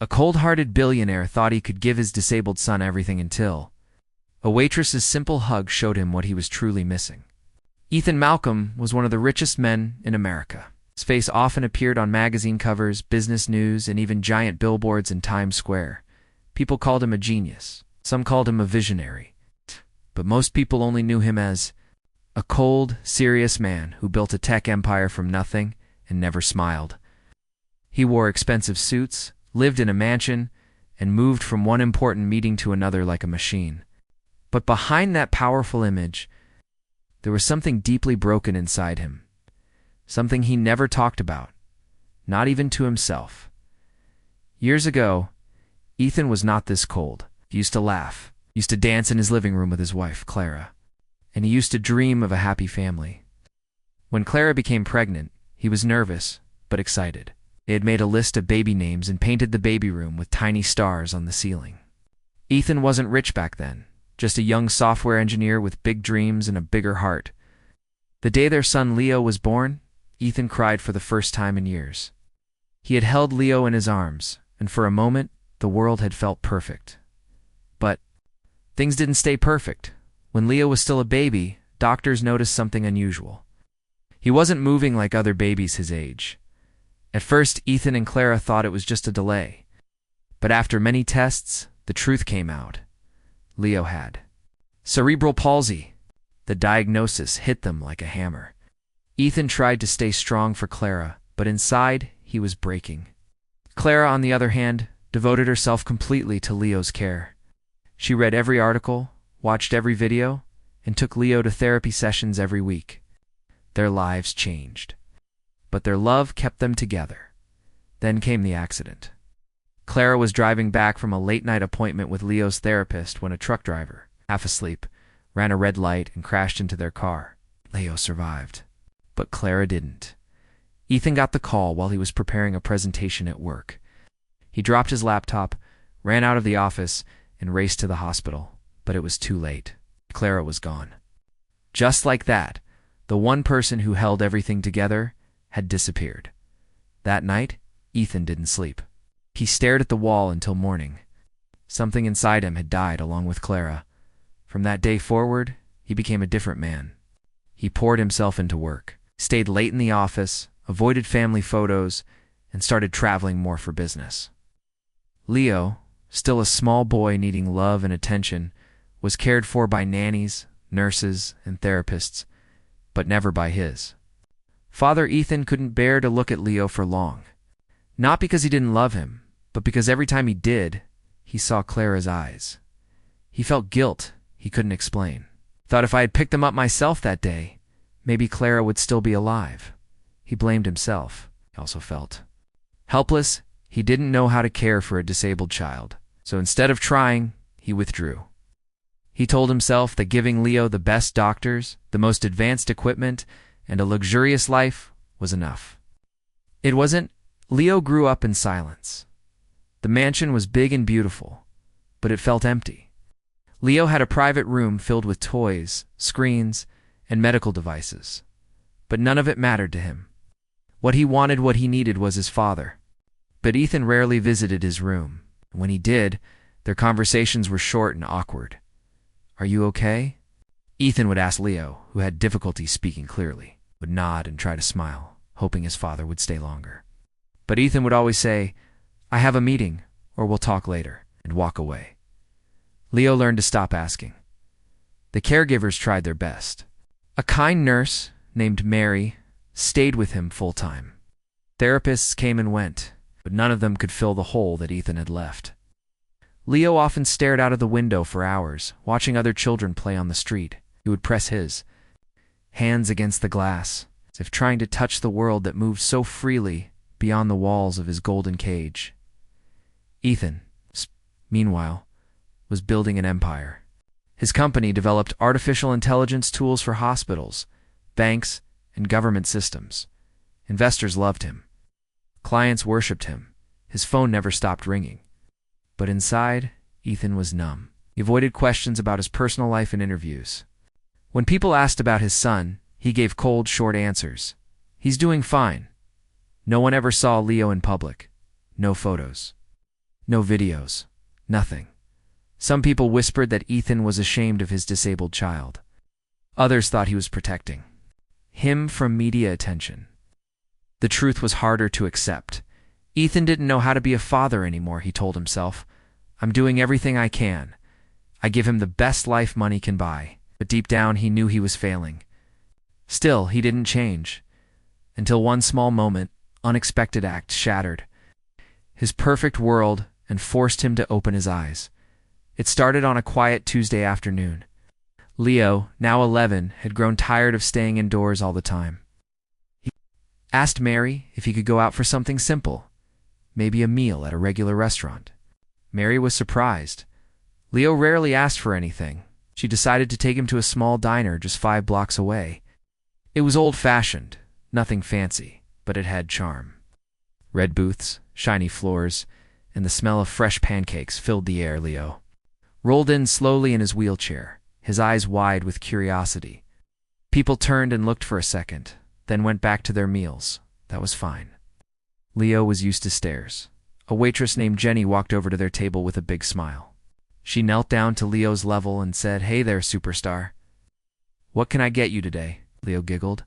A cold-hearted billionaire thought he could give his disabled son everything until a waitress's simple hug showed him what he was truly missing. Ethan Malcolm was one of the richest men in America. His face often appeared on magazine covers, business news, and even giant billboards in Times Square. People called him a genius. Some called him a visionary. But most people only knew him as a cold, serious man who built a tech empire from nothing and never smiled. He wore expensive suits, lived in a mansion, and moved from one important meeting to another like a machine. But behind that powerful image, there was something deeply broken inside him. Something he never talked about, not even to himself. Years ago, Ethan was not this cold. He used to laugh, used to dance in his living room with his wife, Clara, and he used to dream of a happy family. When Clara became pregnant, he was nervous, but excited. They had made a list of baby names and painted the baby room with tiny stars on the ceiling. Ethan wasn't rich back then, just a young software engineer with big dreams and a bigger heart. The day their son Leo was born, Ethan cried for the first time in years. He had held Leo in his arms, and for a moment, the world had felt perfect. But things didn't stay perfect. When Leo was still a baby, doctors noticed something unusual. He wasn't moving like other babies his age. At first, Ethan and Clara thought it was just a delay. But after many tests, the truth came out. Leo had cerebral palsy. The diagnosis hit them like a hammer. Ethan tried to stay strong for Clara, but inside, he was breaking. Clara, on the other hand, devoted herself completely to Leo's care. She read every article, watched every video, and took Leo to therapy sessions every week. Their lives changed. But their love kept them together. Then came the accident. Clara was driving back from a late-night appointment with Leo's therapist when a truck driver, half asleep, ran a red light and crashed into their car. Leo survived, but Clara didn't. Ethan got the call while he was preparing a presentation at work. He dropped his laptop, ran out of the office, and raced to the hospital, but it was too late. Clara was gone. Just like that, the one person who held everything together had disappeared. That night, Ethan didn't sleep. He stared at the wall until morning. Something inside him had died along with Clara. From that day forward, he became a different man. He poured himself into work, stayed late in the office, avoided family photos, and started traveling more for business. Leo, still a small boy needing love and attention, was cared for by nannies, nurses, and therapists, but never by his. Father Ethan couldn't bear to look at Leo for long. Not because he didn't love him, but because every time he did, he saw Clara's eyes. He felt guilt he couldn't explain. Thought if I had picked them up myself that day, maybe Clara would still be alive. He blamed himself. He also felt helpless. He didn't know how to care for a disabled child. So instead of trying, he withdrew. He told himself that giving Leo the best doctors, the most advanced equipment, and a luxurious life was enough. It wasn't. Leo grew up in silence. The mansion was big and beautiful, but it felt empty. Leo had a private room filled with toys, screens, and medical devices, but none of it mattered to him. What he wanted, what he needed was his father. But Ethan rarely visited his room. When he did, their conversations were short and awkward. "Are you okay?" Ethan would ask Leo, who had difficulty speaking clearly, would nod and try to smile, hoping his father would stay longer. But Ethan would always say, "I have a meeting," or "we'll talk later," and walk away. Leo learned to stop asking. The caregivers tried their best. A kind nurse named Mary stayed with him full-time. Therapists came and went, but none of them could fill the hole that Ethan had left. Leo often stared out of the window for hours, watching other children play on the street. He would press his hands against the glass, as if trying to touch the world that moved so freely beyond the walls of his golden cage. Ethan, meanwhile, was building an empire. His company developed artificial intelligence tools for hospitals, banks, and government systems. Investors loved him. Clients worshipped him. His phone never stopped ringing. But inside, Ethan was numb. He avoided questions about his personal life in interviews. When people asked about his son, he gave cold, short answers. "He's doing fine." No one ever saw Leo in public. No photos. No videos. Nothing. Some people whispered that Ethan was ashamed of his disabled child. Others thought he was protecting him from media attention. The truth was harder to accept. Ethan didn't know how to be a father anymore, he told himself. I'm doing everything I can. I give him the best life money can buy. But deep down he knew he was failing. Still, he didn't change. Until one small moment, unexpected act shattered his perfect world and forced him to open his eyes. It started on a quiet Tuesday afternoon. Leo, now 11, had grown tired of staying indoors all the time. He asked Mary if he could go out for something simple, maybe a meal at a regular restaurant. Mary was surprised. Leo rarely asked for anything. She decided to take him to a small diner just 5 blocks away. It was old-fashioned, nothing fancy, but it had charm. Red booths, shiny floors, and the smell of fresh pancakes filled the air. Leo rolled in slowly in his wheelchair, his eyes wide with curiosity. People turned and looked for a second, then went back to their meals. That was fine. Leo was used to stares. A waitress named Jenny walked over to their table with a big smile. She knelt down to Leo's level and said, "Hey there, superstar. What can I get you today?" Leo giggled.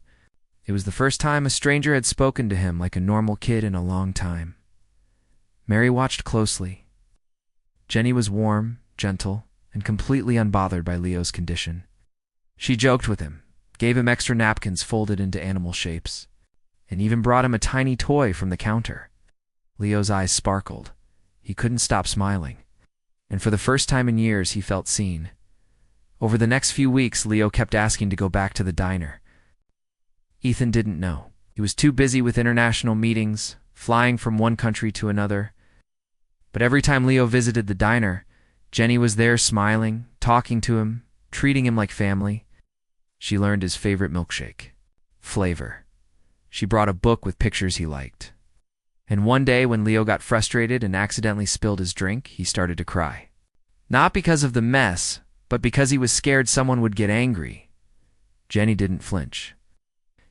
It was the first time a stranger had spoken to him like a normal kid in a long time. Mary watched closely. Jenny was warm, gentle, and completely unbothered by Leo's condition. She joked with him, gave him extra napkins folded into animal shapes, and even brought him a tiny toy from the counter. Leo's eyes sparkled. He couldn't stop smiling. And for the first time in years, he felt seen. Over the next few weeks, Leo kept asking to go back to the diner. Ethan didn't know. He was too busy with international meetings, flying from one country to another. But every time Leo visited the diner, Jenny was there smiling, talking to him, treating him like family. She learned his favorite milkshake, flavor. She brought a book with pictures he liked. And one day when Leo got frustrated and accidentally spilled his drink, he started to cry. Not because of the mess, but because he was scared someone would get angry. Jenny didn't flinch.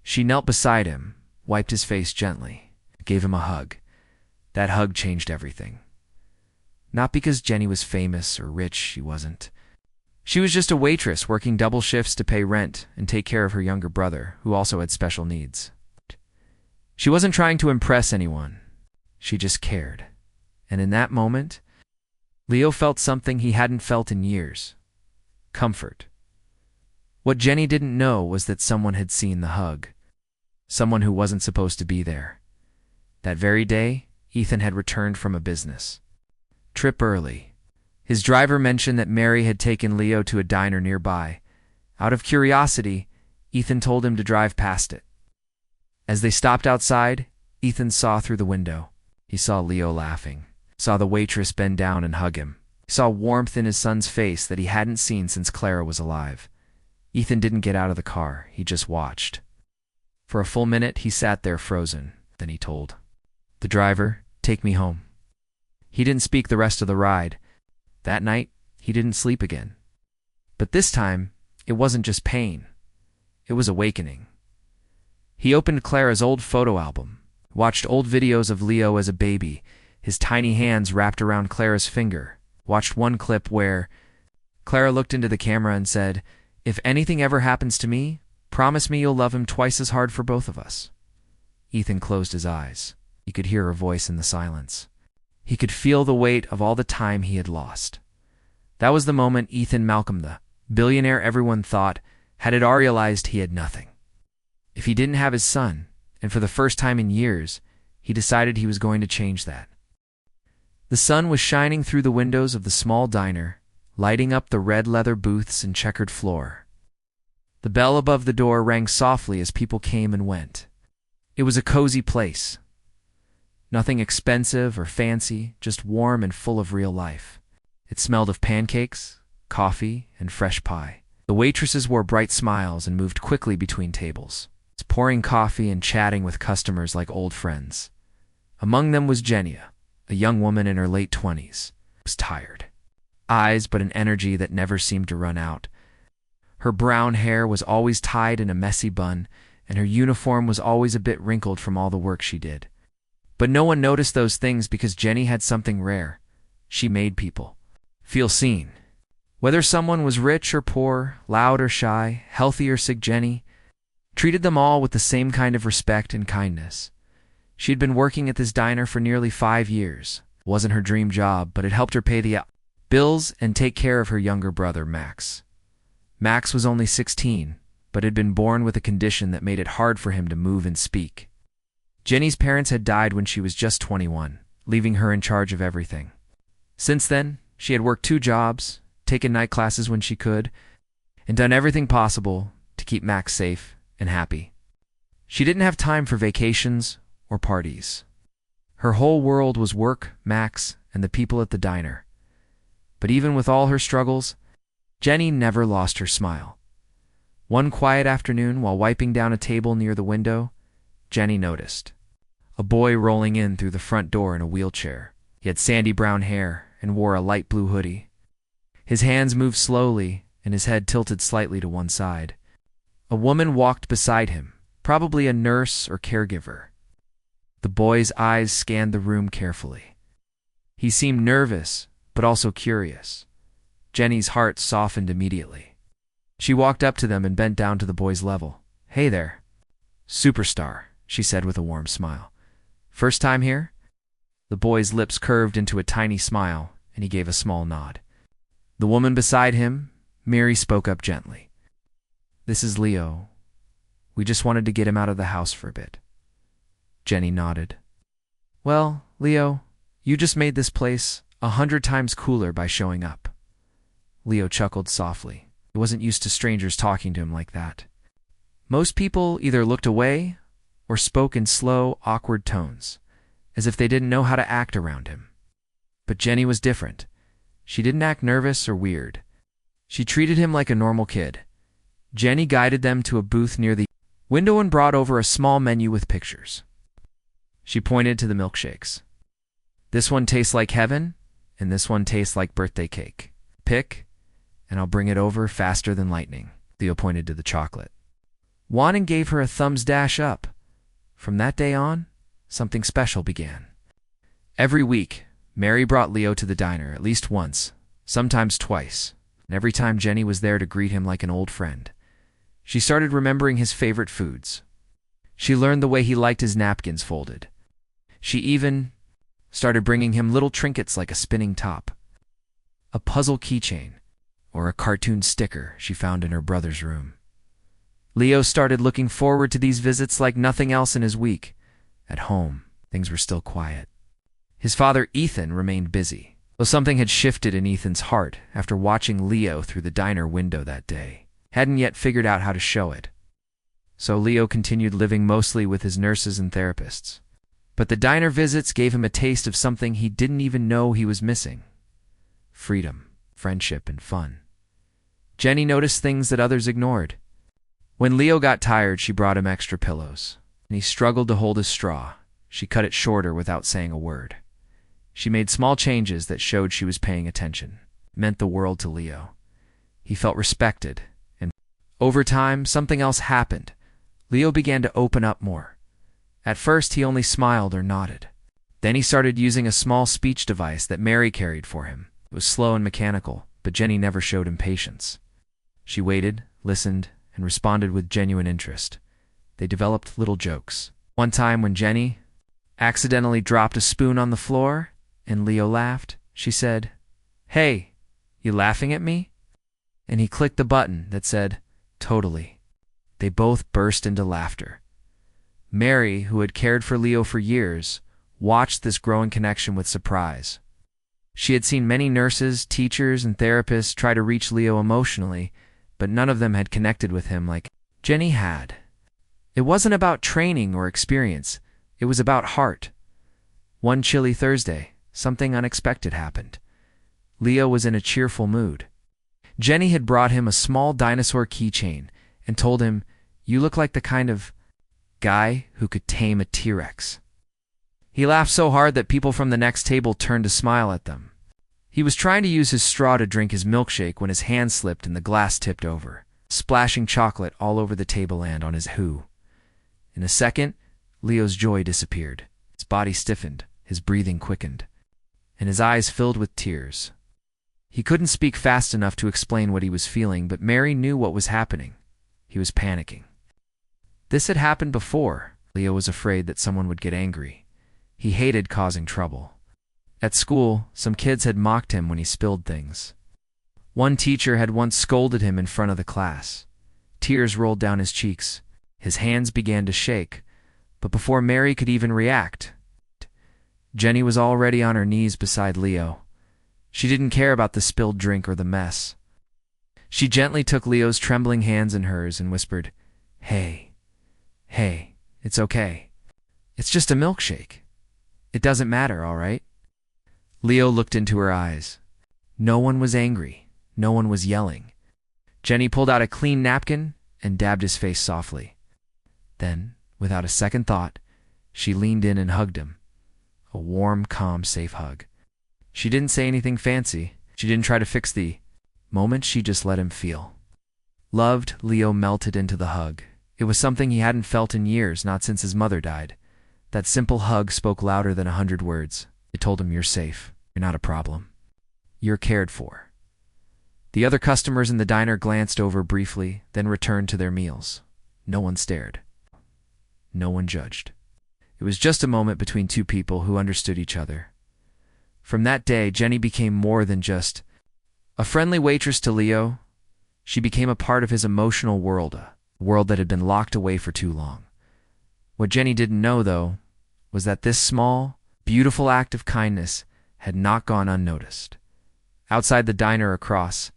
She knelt beside him, wiped his face gently, gave him a hug. That hug changed everything. Not because Jenny was famous or rich, she wasn't. She was just a waitress working double shifts to pay rent and take care of her younger brother, who also had special needs. She wasn't trying to impress anyone. She just cared. And in that moment, Leo felt something he hadn't felt in years. Comfort. What Jenny didn't know was that someone had seen the hug. Someone who wasn't supposed to be there. That very day, Ethan had returned from a business trip early. His driver mentioned that Mary had taken Leo to a diner nearby. Out of curiosity, Ethan told him to drive past it. As they stopped outside, Ethan saw through the window. He saw Leo laughing, saw the waitress bend down and hug him. He saw warmth in his son's face that he hadn't seen since Clara was alive. Ethan didn't get out of the car, he just watched. For a full minute, he sat there frozen. Then he told the driver, "Take me home." He didn't speak the rest of the ride. That night, he didn't sleep again. But this time, it wasn't just pain. It was awakening. He opened Clara's old photo album, watched old videos of Leo as a baby, his tiny hands wrapped around Clara's finger, watched one clip where Clara looked into the camera and said, "If anything ever happens to me, promise me you'll love him twice as hard for both of us." Ethan closed his eyes. He could hear her voice in the silence. He could feel the weight of all the time he had lost. That was the moment Ethan Malcolm, the billionaire everyone thought, had realized he had nothing. If he didn't have his son, and for the first time in years, he decided he was going to change that. The sun was shining through the windows of the small diner, lighting up the red leather booths and checkered floor. The bell above the door rang softly as people came and went. It was a cozy place. Nothing expensive or fancy, just warm and full of real life. It smelled of pancakes, coffee, and fresh pie. The waitresses wore bright smiles and moved quickly between tables, pouring coffee and chatting with customers like old friends. Among them was Jenny, a young woman in her late 20s. She was tired. Eyes, but an energy that never seemed to run out. Her brown hair was always tied in a messy bun, and her uniform was always a bit wrinkled from all the work she did. But no one noticed those things because Jenny had something rare, She made people feel seen. Whether someone was rich or poor, loud or shy, healthy or sick, Jenny treated them all with the same kind of respect and kindness. She had been working at this diner for nearly 5 years. It wasn't her dream job, but it helped her pay the bills and take care of her younger brother, Max. Max was only 16, but had been born with a condition that made it hard for him to move and speak. Jenny's parents had died when she was just 21, leaving her in charge of everything. Since then, she had worked 2 jobs, taken night classes when she could, and done everything possible to keep Max safe and happy. She didn't have time for vacations or parties. Her whole world was work, Max, and the people at the diner. But even with all her struggles, Jenny never lost her smile. One quiet afternoon, while wiping down a table near the window, Jenny noticed a boy rolling in through the front door in a wheelchair. He had sandy brown hair and wore a light blue hoodie. His hands moved slowly and his head tilted slightly to one side. A woman walked beside him, probably a nurse or caregiver. The boy's eyes scanned the room carefully. He seemed nervous, but also curious. Jenny's heart softened immediately. She walked up to them and bent down to the boy's level. "Hey there." "Superstar," she said with a warm smile. "First time here?" The boy's lips curved into a tiny smile, and he gave a small nod. The woman beside him, Mary, spoke up gently. "This is Leo. We just wanted to get him out of the house for a bit." Jenny nodded. "Well, Leo, you just made this place 100 times cooler by showing up." Leo chuckled softly. He wasn't used to strangers talking to him like that. Most people either looked away or spoke in slow, awkward tones, as if they didn't know how to act around him. But Jenny was different. She didn't act nervous or weird. She treated him like a normal kid. Jenny guided them to a booth near the window and brought over a small menu with pictures. She pointed to the milkshakes. "This one tastes like heaven, and this one tastes like birthday cake. Pick, and I'll bring it over faster than lightning." Leo pointed to the chocolate. Juan gave her a thumbs dash up. From that day on, something special began. Every week, Mary brought Leo to the diner at least once, sometimes twice, and every time Jenny was there to greet him like an old friend. She started remembering his favorite foods. She learned the way he liked his napkins folded. She even started bringing him little trinkets like a spinning top, a puzzle keychain, or a cartoon sticker she found in her brother's room. Leo started looking forward to these visits like nothing else in his week. At home, things were still quiet. His father, Ethan, remained busy, though something had shifted in Ethan's heart after watching Leo through the diner window that day. Hadn't yet figured out how to show it. So Leo continued living mostly with his nurses and therapists. But the diner visits gave him a taste of something he didn't even know he was missing: freedom, friendship, and fun. Jenny noticed things that others ignored. When Leo got tired, she brought him extra pillows, and he struggled to hold his straw. She cut it shorter without saying a word. She made small changes that showed she was paying attention. It meant the world to Leo. He felt respected, and over time, something else happened. Leo began to open up more. At first, he only smiled or nodded. Then he started using a small speech device that Mary carried for him. It was slow and mechanical, but Jenny never showed impatience. She waited, listened, and responded with genuine interest. They developed little jokes. One time when Jenny accidentally dropped a spoon on the floor and Leo laughed, she said, "Hey, you laughing at me?" And he clicked the button that said, "Totally." They both burst into laughter. Mary, who had cared for Leo for years, watched this growing connection with surprise. She had seen many nurses, teachers, and therapists try to reach Leo emotionally, but none of them had connected with him like Jenny had. It wasn't about training or experience. It was about heart. One chilly Thursday, something unexpected happened. Leo was in a cheerful mood. Jenny had brought him a small dinosaur keychain and told him, "You look like the kind of guy who could tame a T-Rex." He laughed so hard that people from the next table turned to smile at them. He was trying to use his straw to drink his milkshake when his hand slipped and the glass tipped over, splashing chocolate all over the table and on his hood. In a second, Leo's joy disappeared. His body stiffened, his breathing quickened. and his eyes filled with tears. He couldn't speak fast enough to explain what he was feeling, but Mary knew what was happening. He was panicking. This had happened before. Leo was afraid that someone would get angry. He hated causing trouble. At school, some kids had mocked him when he spilled things. One teacher had once scolded him in front of the class. Tears rolled down his cheeks. His hands began to shake. But before Mary could even react, Jenny was already on her knees beside Leo. She didn't care about the spilled drink or the mess. She gently took Leo's trembling hands in hers and whispered, Hey, it's okay. It's just a milkshake. It doesn't matter, all right?" Leo looked into her eyes. No one was angry. No one was yelling. Jenny pulled out a clean napkin and dabbed his face softly. Then, without a second thought, she leaned in and hugged him. A warm, calm, safe hug. She didn't say anything fancy. She didn't try to fix the moment. She just let him feel. Loved, Leo melted into the hug. It was something he hadn't felt in years, not since his mother died. That simple hug spoke louder than 100 words. It told him, "You're safe. You're not a problem. You're cared for." The other customers in the diner glanced over briefly, then returned to their meals. No one stared. No one judged. It was just a moment between two people who understood each other. From that day, Jenny became more than just a friendly waitress to Leo. She became a part of his emotional world, a world that had been locked away for too long. What Jenny didn't know, though, was that this small, beautiful act of kindness had not gone unnoticed. Outside the diner across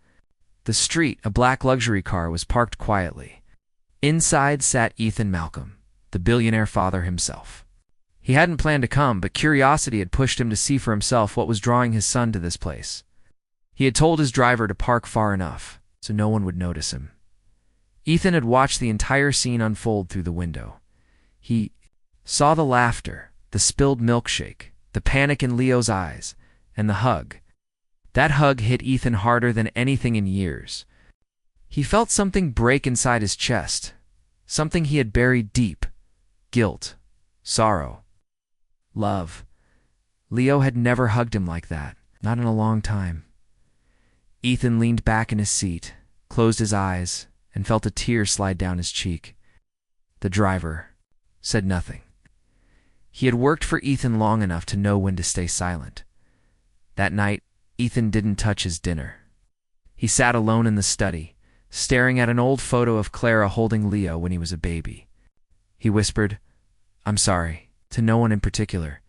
the street, a black luxury car was parked quietly. Inside sat Ethan Malcolm, the billionaire father himself. He hadn't planned to come, but curiosity had pushed him to see for himself what was drawing his son to this place. He had told his driver to park far enough so no one would notice him. Ethan had watched the entire scene unfold through the window. He saw the laughter, the spilled milkshake, the panic in Leo's eyes, and the hug. That hug hit Ethan harder than anything in years. He felt something break inside his chest, something he had buried deep. Guilt, sorrow, love. Leo had never hugged him like that, not in a long time. Ethan leaned back in his seat, closed his eyes, and felt a tear slide down his cheek. The driver said nothing. He had worked for Ethan long enough to know when to stay silent. That night, Ethan didn't touch his dinner. He sat alone in the study, staring at an old photo of Clara holding Leo when he was a baby. He whispered, "I'm sorry," to no one in particular.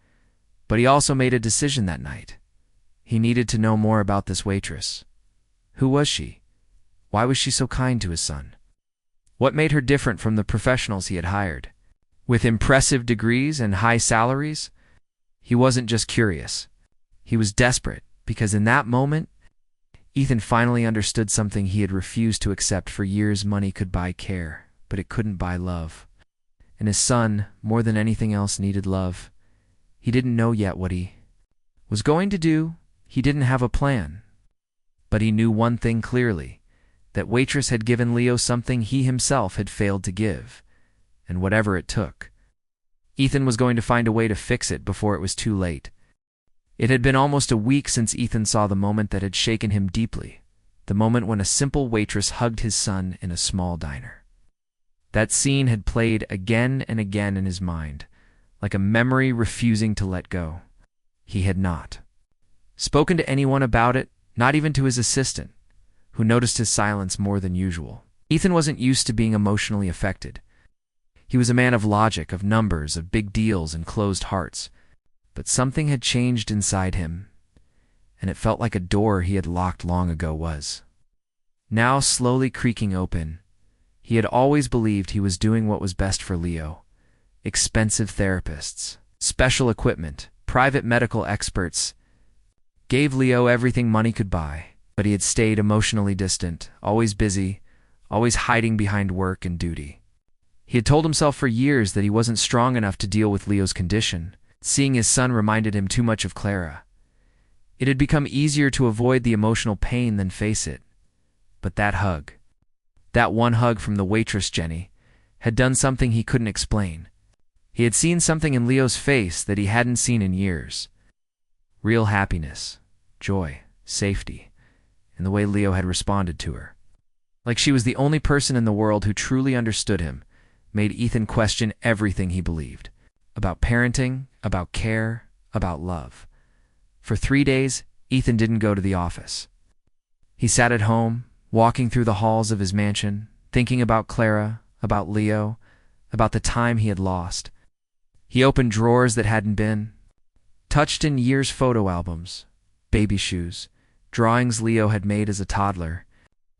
But he also made a decision that night. He needed to know more about this waitress. Who was she? Why was she so kind to his son? What made her different from the professionals he had hired? With impressive degrees and high salaries? He wasn't just curious. He was desperate, because in that moment, Ethan finally understood something he had refused to accept for years. Money could buy care, but it couldn't buy love. And his son, more than anything else, needed love. He didn't know yet what he was going to do. He didn't have a plan. But he knew one thing clearly, that Waitress had given Leo something he himself had failed to give, and whatever it took, Ethan was going to find a way to fix it before it was too late. It had been almost a week since Ethan saw the moment that had shaken him deeply, the moment when a simple waitress hugged his son in a small diner. That scene had played again and again in his mind, like a memory refusing to let go. He had not spoken to anyone about it, not even to his assistant, who noticed his silence more than usual. Ethan wasn't used to being emotionally affected. He was a man of logic, of numbers, of big deals and closed hearts. But something had changed inside him, and it felt like a door he had locked long ago was now slowly creaking open. He had always believed he was doing what was best for Leo. Expensive therapists, special equipment, private medical experts gave Leo everything money could buy, but he had stayed emotionally distant, always busy, always hiding behind work and duty. He had told himself for years that he wasn't strong enough to deal with Leo's condition. Seeing his son reminded him too much of Clara. It had become easier to avoid the emotional pain than face it. But that hug, that one hug from the waitress Jenny, had done something he couldn't explain. He had seen something in Leo's face that he hadn't seen in years. Real happiness, joy, safety, in the way Leo had responded to her. Like she was the only person in the world who truly understood him, made Ethan question everything he believed. About parenting, about care, about love. For 3 days, Ethan didn't go to the office. He sat at home, walking through the halls of his mansion, thinking about Clara, about Leo, about the time he had lost. He opened drawers that hadn't been, touched in years' photo albums, baby shoes, drawings Leo had made as a toddler.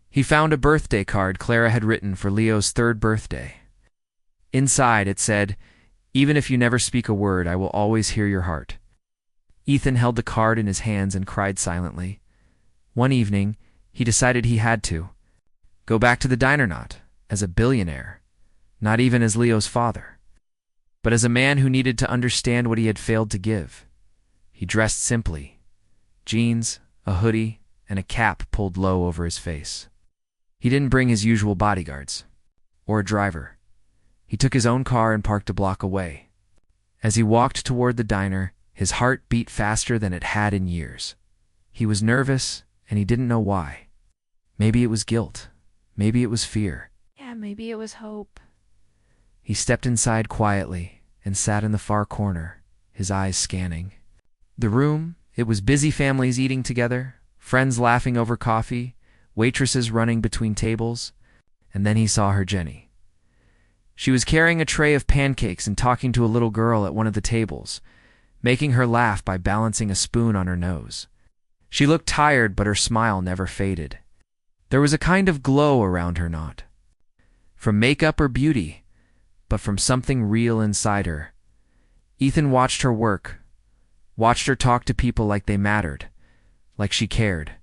He found a birthday card Clara had written for Leo's 3rd birthday. Inside it said, "Even if you never speak a word, I will always hear your heart." Ethan held the card in his hands and cried silently. One evening, he decided he had to go back to the diner, not as a billionaire, not even as Leo's father, but as a man who needed to understand what he had failed to give. He dressed simply, jeans, a hoodie, and a cap pulled low over his face. He didn't bring his usual bodyguards or a driver. He took his own car and parked a block away. As he walked toward the diner, his heart beat faster than it had in years. He was nervous, and he didn't know why. Maybe it was guilt. Maybe it was fear. Yeah, maybe it was hope. He stepped inside quietly and sat in the far corner, his eyes scanning. The room, it was busy families eating together, friends laughing over coffee, waitresses running between tables, and then he saw her Jenny. She was carrying a tray of pancakes and talking to a little girl at one of the tables, making her laugh by balancing a spoon on her nose. She looked tired, but her smile never faded. There was a kind of glow around her, not from makeup or beauty, but from something real inside her. Ethan watched her work, watched her talk to people like they mattered, like she cared.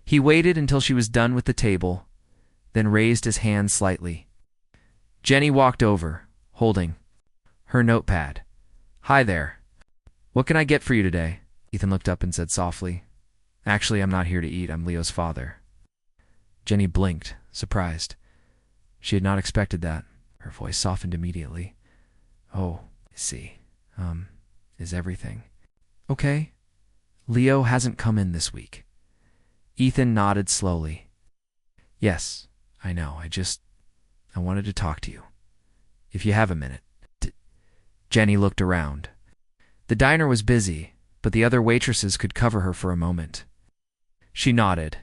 He waited until she was done with the table, then raised his hand slightly. Jenny walked over, holding her notepad. "Hi there. What can I get for you today?" Ethan looked up and said softly, "Actually, I'm not here to eat. I'm Leo's father." Jenny blinked, surprised. She had not expected that. Her voice softened immediately. "Oh, I see. Is everything okay? Leo hasn't come in this week." Ethan nodded slowly. "Yes, I know. I wanted to talk to you. If you have a minute." Jenny looked around. The diner was busy, but the other waitresses could cover her for a moment. She nodded.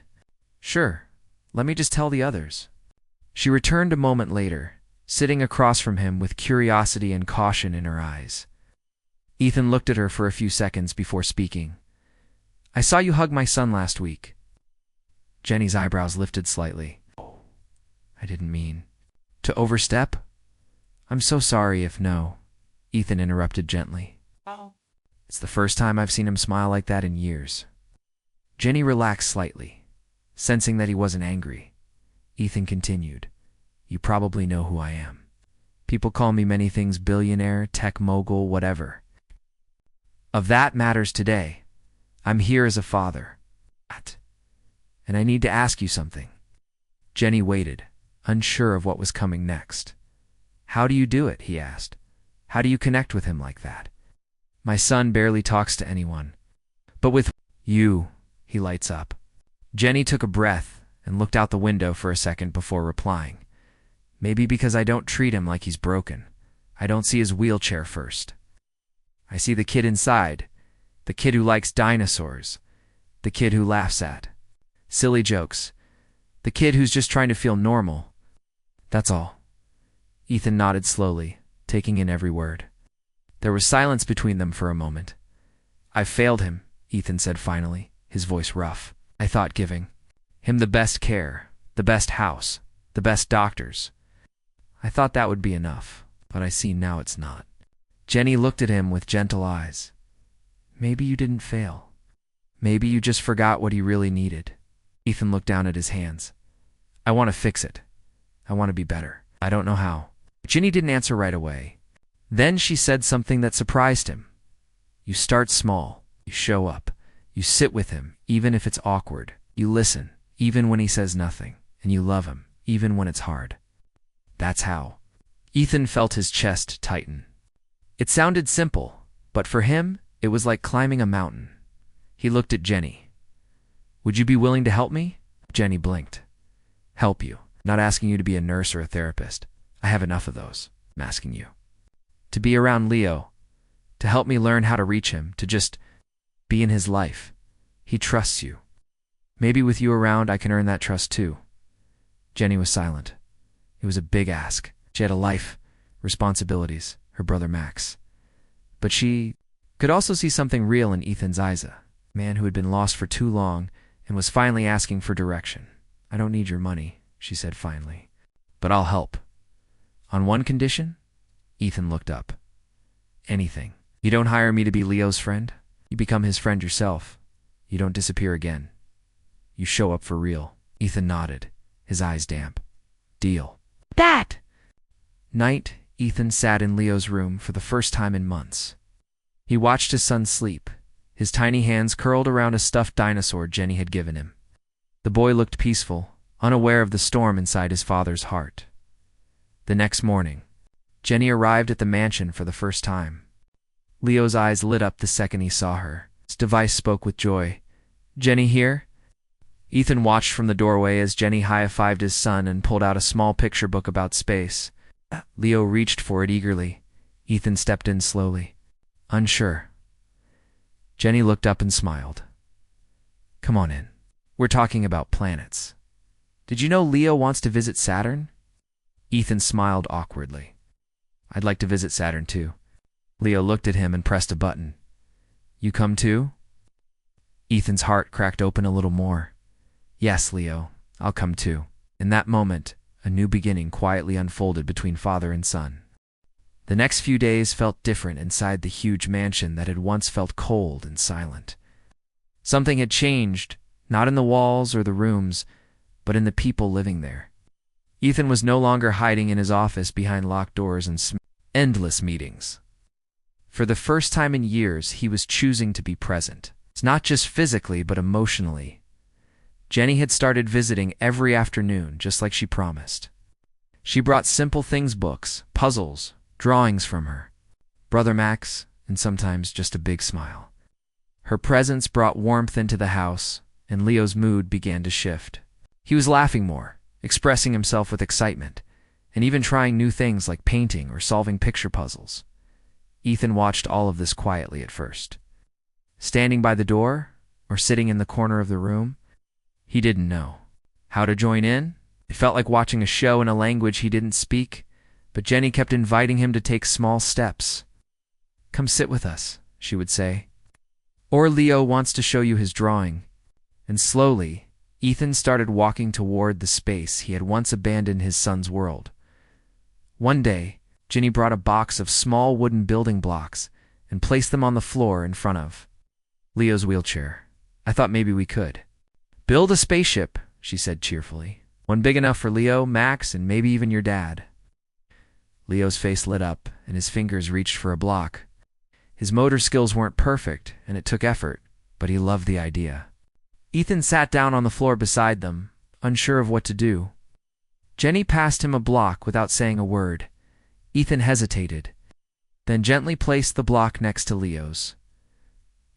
"Sure, let me just tell the others." She returned a moment later, sitting across from him with curiosity and caution in her eyes. Ethan looked at her for a few seconds before speaking. "I saw you hug my son last week." Jenny's eyebrows lifted slightly. "Oh, I didn't mean to overstep." "I'm so sorry if no," Ethan interrupted gently. Oh. "It's the first time I've seen him smile like that in years." Jenny relaxed slightly, sensing that he wasn't angry. Ethan continued, "You probably know who I am. People call me many things: billionaire, tech mogul, whatever. Of that matters today. I'm here as a father. And I need to ask you something." Jenny waited, unsure of what was coming next. "How do you do it?" he asked. "How do you connect with him like that? My son barely talks to anyone. But with you, he lights up." Jenny took a breath and looked out the window for a second before replying. "Maybe because I don't treat him like he's broken. I don't see his wheelchair first. I see the kid inside, the kid who likes dinosaurs, the kid who laughs at silly jokes, the kid who's just trying to feel normal. That's all." Ethan nodded slowly, taking in every word. There was silence between them for a moment. "I failed him," Ethan said finally, his voice rough. "I thought giving him the best care, the best house, the best doctors. I thought that would be enough, but I see now it's not." Jenny looked at him with gentle eyes. "Maybe you didn't fail. Maybe you just forgot what he really needed." Ethan looked down at his hands. "I want to fix it. I want to be better. I don't know how." Jenny didn't answer right away. Then she said something that surprised him. "You start small. You show up. You sit with him, even if it's awkward. You listen, even when he says nothing. And you love him, even when it's hard. That's how." Ethan felt his chest tighten. It sounded simple, but for him, it was like climbing a mountain. He looked at Jenny. "Would you be willing to help me?" Jenny blinked. "Help you? Not asking you to be a nurse or a therapist. I have enough of those. I'm asking you to be around Leo, to help me learn how to reach him, to just be in his life. He trusts you. Maybe with you around, I can earn that trust too." Jenny was silent. It was a big ask. She had a life, responsibilities, her brother Max. But she could also see something real in Ethan's eyes, a man who had been lost for too long and was finally asking for direction. "I don't need your money," she said finally, "but I'll help. On one condition." Ethan looked up. "Anything. You don't hire me to be Leo's friend. You become his friend yourself. You don't disappear again. You show up for real." Ethan nodded, his eyes damp. "Deal." That! Night, Ethan sat in Leo's room for the first time in months. He watched his son sleep, his tiny hands curled around a stuffed dinosaur Jenny had given him. The boy looked peaceful, unaware of the storm inside his father's heart. The next morning, Jenny arrived at the mansion for the first time. Leo's eyes lit up the second he saw her. His device spoke with joy. "Jenny here?" Ethan watched from the doorway as Jenny high-fived his son and pulled out a small picture book about space. Leo reached for it eagerly. Ethan stepped in slowly, unsure. Jenny looked up and smiled. "Come on in. We're talking about planets. Did you know Leo wants to visit Saturn?" Ethan smiled awkwardly. "I'd like to visit Saturn too." Leo looked at him and pressed a button. "You come too?" Ethan's heart cracked open a little more. "Yes, Leo, I'll come too." In that moment, a new beginning quietly unfolded between father and son. The next few days felt different inside the huge mansion that had once felt cold and silent. Something had changed, not in the walls or the rooms, but in the people living there. Ethan was no longer hiding in his office behind locked doors and endless meetings. For the first time in years, he was choosing to be present. It's not just physically, but emotionally. Jenny had started visiting every afternoon, just like she promised. She brought simple things books, puzzles, drawings from her, brother Max, and sometimes just a big smile. Her presence brought warmth into the house, and Leo's mood began to shift. He was laughing more, expressing himself with excitement, and even trying new things like painting or solving picture puzzles. Ethan watched all of this quietly at first. Standing by the door, or sitting in the corner of the room, he didn't know how to join in. It felt like watching a show in a language he didn't speak, but Jenny kept inviting him to take small steps. "Come sit with us," she would say. "Or Leo wants to show you his drawing." And slowly, Ethan started walking toward the space he had once abandoned his son's world. One day, Jenny brought a box of small wooden building blocks and placed them on the floor in front of Leo's wheelchair. "I thought maybe we could build a spaceship," she said cheerfully. "One big enough for Leo, Max, and maybe even your dad." Leo's face lit up, and his fingers reached for a block. His motor skills weren't perfect, and it took effort, but he loved the idea. Ethan sat down on the floor beside them, unsure of what to do. Jenny passed him a block without saying a word. Ethan hesitated, then gently placed the block next to Leo's.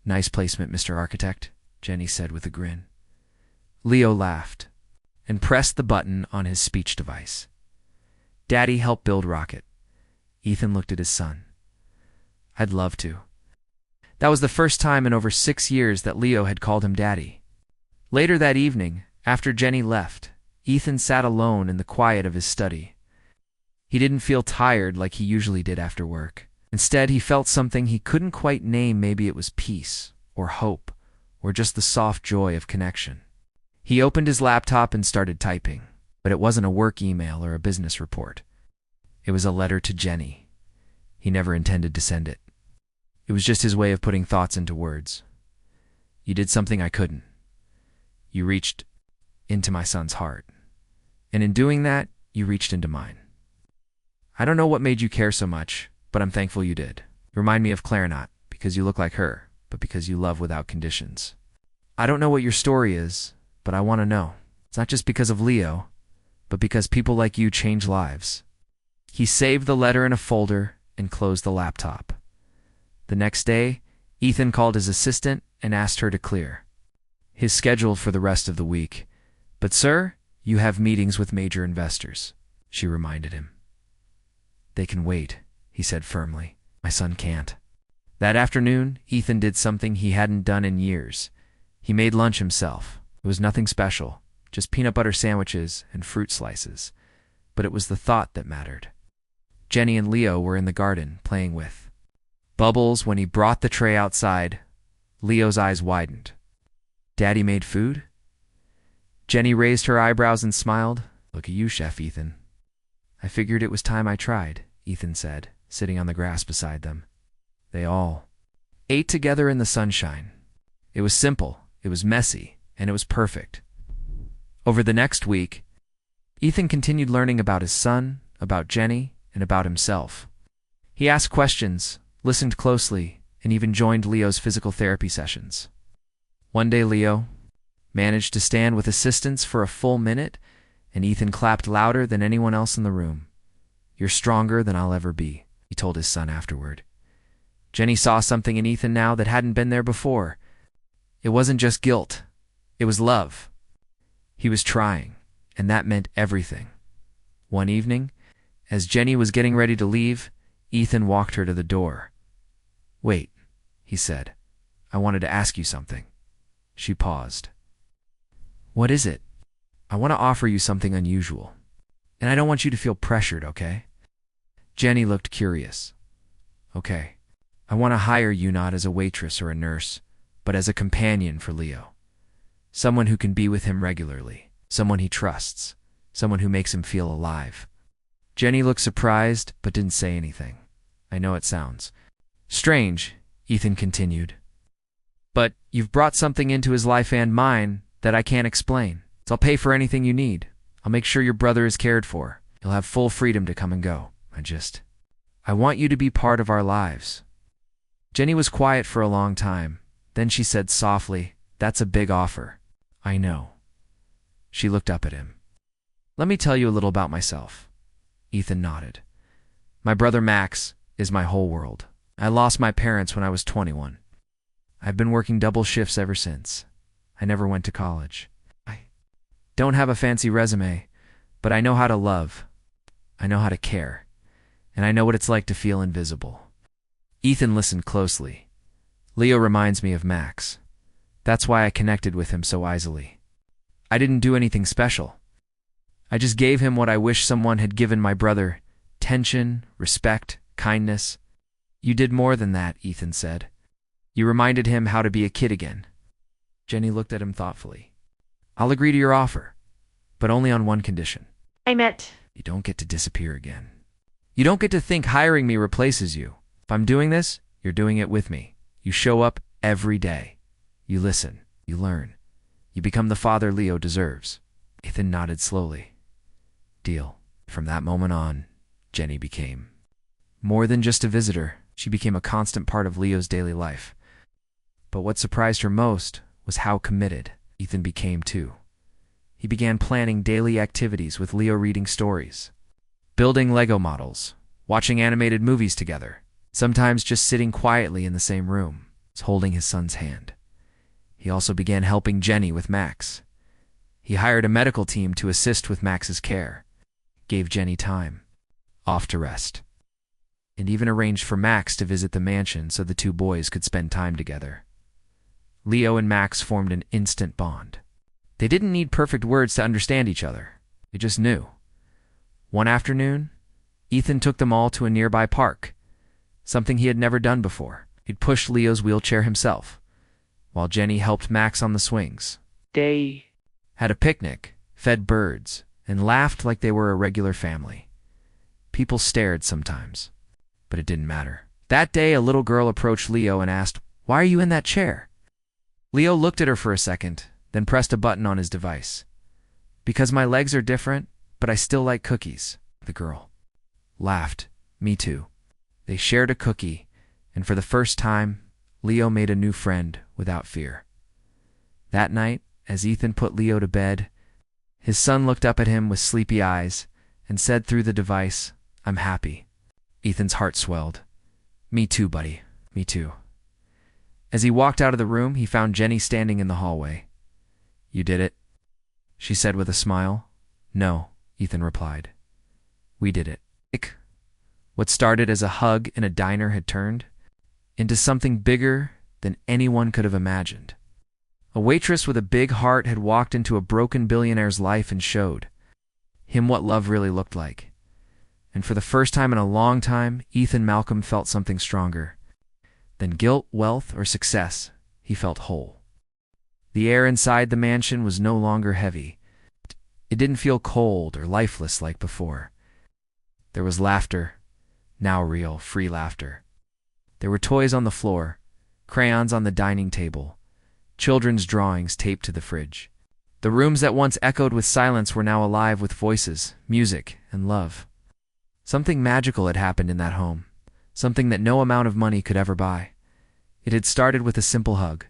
"Nice placement, Mr. Architect," Jenny said with a grin. Leo laughed and pressed the button on his speech device. "Daddy helped build Rocket." Ethan looked at his son. "I'd love to." That was the first time in over 6 years that Leo had called him Daddy. Later that evening, after Jenny left, Ethan sat alone in the quiet of his study. He didn't feel tired like he usually did after work. Instead, he felt something he couldn't quite name. Maybe it was peace, or hope, or just the soft joy of connection. He opened his laptop and started typing, but it wasn't a work email or a business report. It was a letter to Jenny. He never intended to send it. It was just his way of putting thoughts into words. "You did something I couldn't. You reached into my son's heart. And in doing that, you reached into mine. I don't know what made you care so much, but I'm thankful you did. You remind me of Claire, not because you look like her, but because you love without conditions. I don't know what your story is, but I want to know. It's not just because of Leo, but because people like you change lives." He saved the letter in a folder and closed the laptop. The next day, Ethan called his assistant and asked her to clear his schedule for the rest of the week. "But sir, you have meetings with major investors," she reminded him. "They can wait," he said firmly. "My son can't." That afternoon, Ethan did something he hadn't done in years. He made lunch himself. It was nothing special, just peanut butter sandwiches and fruit slices. But it was the thought that mattered. Jenny and Leo were in the garden, playing with bubbles. When he brought the tray outside, Leo's eyes widened. "Daddy made food?" Jenny raised her eyebrows and smiled. "Look at you, Chef Ethan." "I figured it was time I tried," Ethan said, sitting on the grass beside them. They all ate together in the sunshine. It was simple, it was messy, and it was perfect. Over the next week, Ethan continued learning about his son, about Jenny, and about himself. He asked questions, listened closely, and even joined Leo's physical therapy sessions. One day Leo managed to stand with assistance for a full minute, and Ethan clapped louder than anyone else in the room. "You're stronger than I'll ever be," he told his son afterward. Jenny saw something in Ethan now that hadn't been there before. It wasn't just guilt, it was love. He was trying, and that meant everything. One evening, as Jenny was getting ready to leave, Ethan walked her to the door. "Wait," he said. "I wanted to ask you something." She paused. "What is it?" "I want to offer you something unusual. And I don't want you to feel pressured, okay?" Jenny looked curious. "Okay. I want to hire you not as a waitress or a nurse, but as a companion for Leo. Someone who can be with him regularly, someone he trusts, someone who makes him feel alive." Jenny looked surprised, but didn't say anything. "I know it sounds strange," Ethan continued. "But you've brought something into his life and mine that I can't explain. So I'll pay for anything you need. I'll make sure your brother is cared for. He'll have full freedom to come and go. I want you to be part of our lives." Jenny was quiet for a long time. Then she said softly, "That's a big offer." "I know." She looked up at him. "Let me tell you a little about myself." Ethan nodded. "My brother Max is my whole world. I lost my parents when I was 21. I've been working double shifts ever since. I never went to college. I don't have a fancy resume, but I know how to love. I know how to care. And I know what it's like to feel invisible." Ethan listened closely. "Leo reminds me of Max. That's why I connected with him so easily. I didn't do anything special. I just gave him what I wish someone had given my brother: tension, respect, kindness." "You did more than that," Ethan said. "You reminded him how to be a kid again." Jenny looked at him thoughtfully. "I'll agree to your offer, but only on one condition. You don't get to disappear again. You don't get to think hiring me replaces you. If I'm doing this, you're doing it with me. You show up every day. You listen. You learn. You become the father Leo deserves." Ethan nodded slowly. "Deal." From that moment on, Jenny became more than just a visitor. She became a constant part of Leo's daily life. But what surprised her most was how committed Ethan became too. He began planning daily activities with Leo, reading stories, building Lego models, watching animated movies together, sometimes just sitting quietly in the same room, holding his son's hand. He also began helping Jenny with Max. He hired a medical team to assist with Max's care, gave Jenny time off to rest, and even arranged for Max to visit the mansion so the two boys could spend time together. Leo and Max formed an instant bond. They didn't need perfect words to understand each other. They just knew. One afternoon, Ethan took them all to a nearby park, something he had never done before. He'd pushed Leo's wheelchair himself, while Jenny helped Max on the swings. They had a picnic, fed birds, and laughed like they were a regular family. People stared sometimes, but it didn't matter. That day, a little girl approached Leo and asked, "Why are you in that chair?" Leo looked at her for a second, then pressed a button on his device. "Because my legs are different, but I still like cookies." The girl laughed. "Me too." They shared a cookie, and for the first time, Leo made a new friend without fear. That night, as Ethan put Leo to bed, his son looked up at him with sleepy eyes and said through the device, "I'm happy." Ethan's heart swelled. "Me too, buddy. Me too." As he walked out of the room, he found Jenny standing in the hallway. "You did it?" she said with a smile. "No," Ethan replied. "We did it." What started as a hug in a diner had turned into something bigger than anyone could have imagined. A waitress with a big heart had walked into a broken billionaire's life and showed him what love really looked like. And for the first time in a long time, Ethan Malcolm felt something stronger than guilt, wealth, or success. He felt whole. The air inside the mansion was no longer heavy. It didn't feel cold or lifeless like before. There was laughter, now real, free laughter. There were toys on the floor, crayons on the dining table, children's drawings taped to the fridge. The rooms that once echoed with silence were now alive with voices, music, and love. Something magical had happened in that home, something that no amount of money could ever buy. It had started with a simple hug.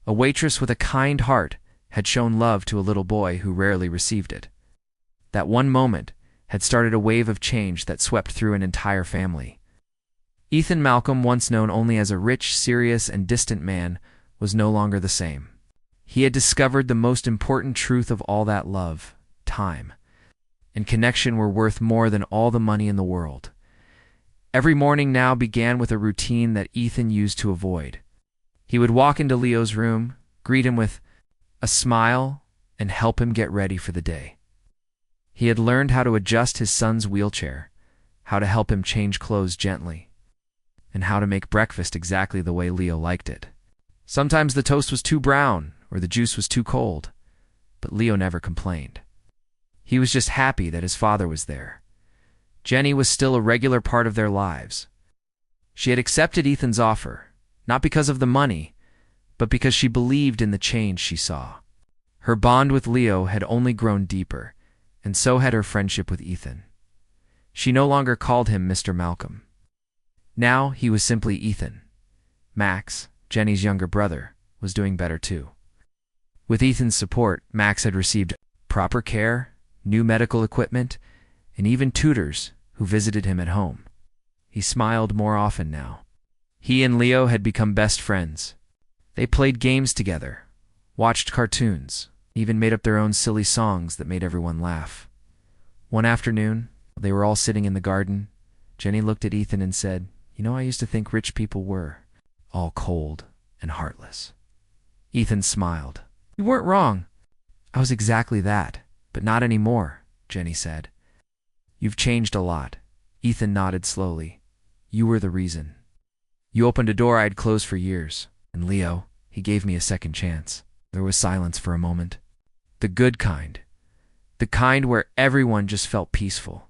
A waitress with a kind heart had shown love to a little boy who rarely received it. That one moment had started a wave of change that swept through an entire family. Ethan Malcolm, once known only as a rich, serious, and distant man, was no longer the same. He had discovered the most important truth of all that love, time, and connection were worth more than all the money in the world. Every morning now began with a routine that Ethan used to avoid. He would walk into Leo's room, greet him with a smile, and help him get ready for the day. He had learned how to adjust his son's wheelchair, how to help him change clothes gently, and how to make breakfast exactly the way Leo liked it. Sometimes the toast was too brown or the juice was too cold, but Leo never complained. He was just happy that his father was there. Jenny was still a regular part of their lives. She had accepted Ethan's offer, not because of the money, but because she believed in the change she saw. Her bond with Leo had only grown deeper, and so had her friendship with Ethan. She no longer called him Mr. Malcolm. Now he was simply Ethan. Max, Jenny's younger brother, was doing better too. With Ethan's support, Max had received proper care, new medical equipment, and even tutors who visited him at home. He smiled more often now. He and Leo had become best friends. They played games together, watched cartoons, even made up their own silly songs that made everyone laugh. One afternoon, they were all sitting in the garden. Jenny looked at Ethan and said, "You know, I used to think rich people were all cold and heartless." Ethan smiled. "You weren't wrong. I was exactly that, but not anymore," Jenny said. "You've changed a lot." Ethan nodded slowly. "You were the reason. You opened a door I'd closed for years. And Leo, he gave me a second chance." There was silence for a moment. The good kind. The kind where everyone just felt peaceful.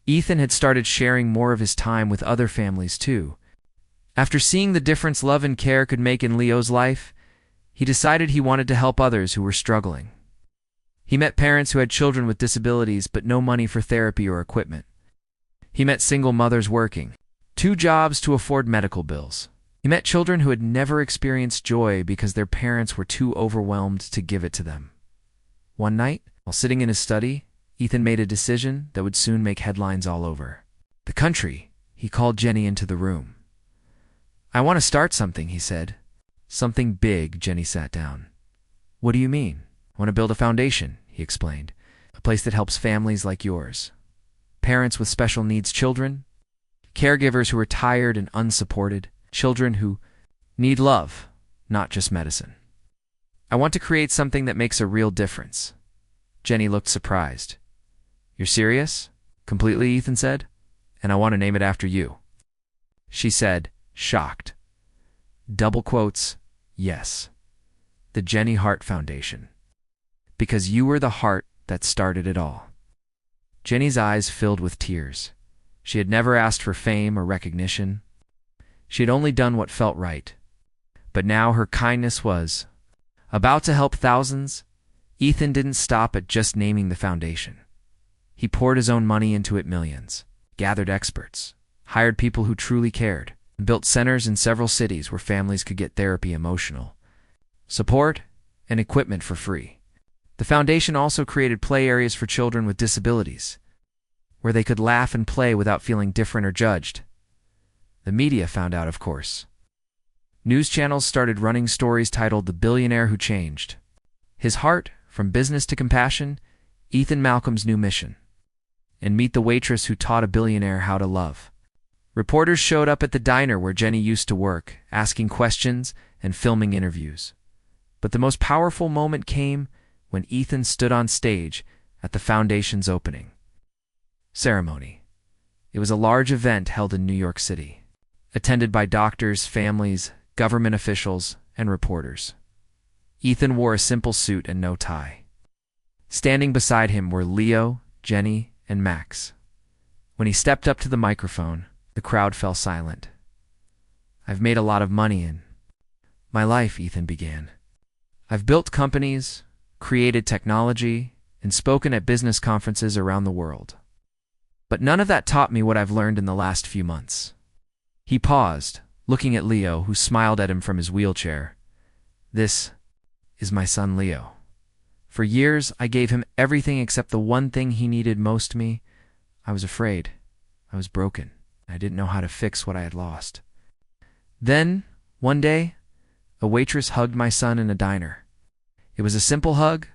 Ethan had started sharing more of his time with other families too. After seeing the difference love and care could make in Leo's life, he decided he wanted to help others who were struggling. He met parents who had children with disabilities but no money for therapy or equipment. He met single mothers working 2 jobs to afford medical bills. He met children who had never experienced joy because their parents were too overwhelmed to give it to them. One night, while sitting in his study, Ethan made a decision that would soon make headlines all over the country. He called Jenny into the room. "I want to start something," he said. "Something big." Jenny sat down. "What do you mean?" "I want to build a foundation," he explained. "A place that helps families like yours. Parents with special needs children, caregivers who are tired and unsupported, children who need love, not just medicine. I want to create something that makes a real difference." Jenny looked surprised. "You're serious?" "Completely," Ethan said. "And I want to name it after you." She said, shocked. Double quotes, "Yes. The Jenny Hart Foundation. Because you were the heart that started it all." Jenny's eyes filled with tears. She had never asked for fame or recognition. She had only done what felt right. But now her kindness was about to help thousands. Ethan didn't stop at just naming the foundation. He poured his own money into it, millions, gathered experts, hired people who truly cared, and built centers in several cities where families could get therapy, emotional support, and equipment for free. The foundation also created play areas for children with disabilities, where they could laugh and play without feeling different or judged. The media found out, of course. News channels started running stories titled "The Billionaire Who Changed." His heart, from business to compassion, Ethan Malcolm's new mission. And meet the waitress who taught a billionaire how to love. Reporters showed up at the diner where Jenny used to work, asking questions and filming interviews. But the most powerful moment came when Ethan stood on stage at the foundation's opening ceremony. It was a large event held in New York City, attended by doctors, families, government officials, and reporters. Ethan wore a simple suit and no tie. Standing beside him were Leo, Jenny, and Max. When he stepped up to the microphone, the crowd fell silent. "I've made a lot of money in my life," Ethan began. "I've built companies, created technology, and spoken at business conferences around the world. But none of that taught me what I've learned in the last few months." He paused, looking at Leo, who smiled at him from his wheelchair. "This is my son Leo. For years, I gave him everything except the one thing he needed most me. I was afraid. I was broken. I didn't know how to fix what I had lost. Then, one day, a waitress hugged my son in a diner. It was a simple hug,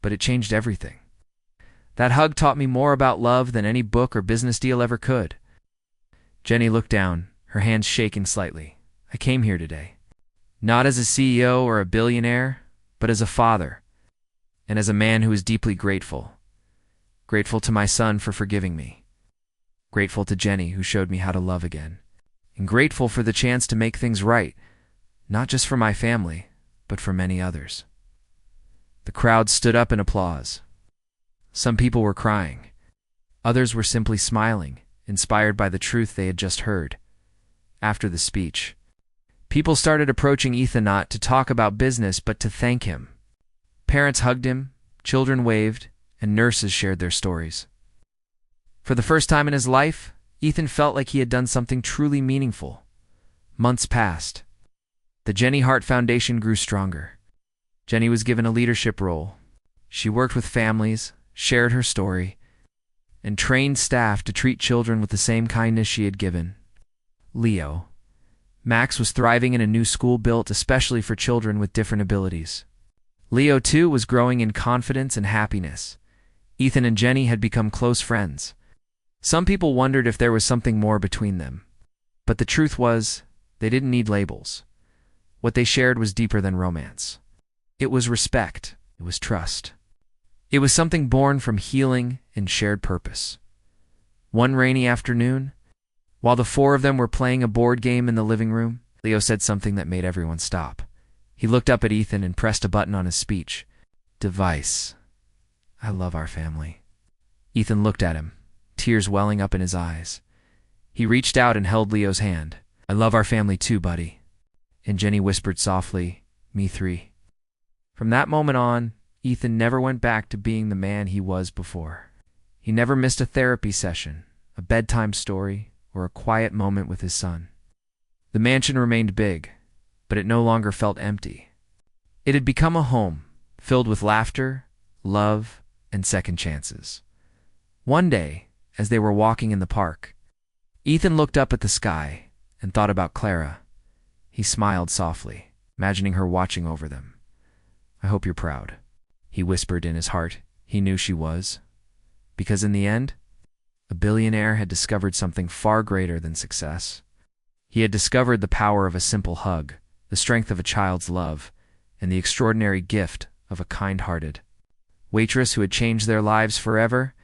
but it changed everything. That hug taught me more about love than any book or business deal ever could." Jenny looked down, her hands shaking slightly. "I came here today, not as a CEO or a billionaire, but as a father, and as a man who is deeply grateful. Grateful to my son for forgiving me. Grateful to Jenny, who showed me how to love again. And grateful for the chance to make things right, not just for my family, but for many others." The crowd stood up in applause. Some people were crying. Others were simply smiling, inspired by the truth they had just heard. After the speech, people started approaching Ethan not to talk about business, but to thank him. Parents hugged him, children waved, and nurses shared their stories. For the first time in his life, Ethan felt like he had done something truly meaningful. Months passed. The Jenny Hart Foundation grew stronger. Jenny was given a leadership role. She worked with families, shared her story, and trained staff to treat children with the same kindness she had given. Leo. Max was thriving in a new school built especially for children with different abilities. Leo, too, was growing in confidence and happiness. Ethan and Jenny had become close friends. Some people wondered if there was something more between them. But the truth was, they didn't need labels. What they shared was deeper than romance. It was respect. It was trust. It was something born from healing and shared purpose. One rainy afternoon, while the four of them were playing a board game in the living room, Leo said something that made everyone stop. He looked up at Ethan and pressed a button on his speech device. "I love our family." Ethan looked at him, tears welling up in his eyes. He reached out and held Leo's hand. "I love our family too, buddy." And Jenny whispered softly, "Me three." From that moment on, Ethan never went back to being the man he was before. He never missed a therapy session, a bedtime story, or a quiet moment with his son. The mansion remained big, but it no longer felt empty. It had become a home, filled with laughter, love, and second chances. One day, as they were walking in the park, Ethan looked up at the sky and thought about Clara. He smiled softly, imagining her watching over them. "I hope you're proud," he whispered in his heart. He knew she was. Because in the end, a billionaire had discovered something far greater than success. He had discovered the power of a simple hug, the strength of a child's love, and the extraordinary gift of a kind-hearted waitress who had changed their lives forever.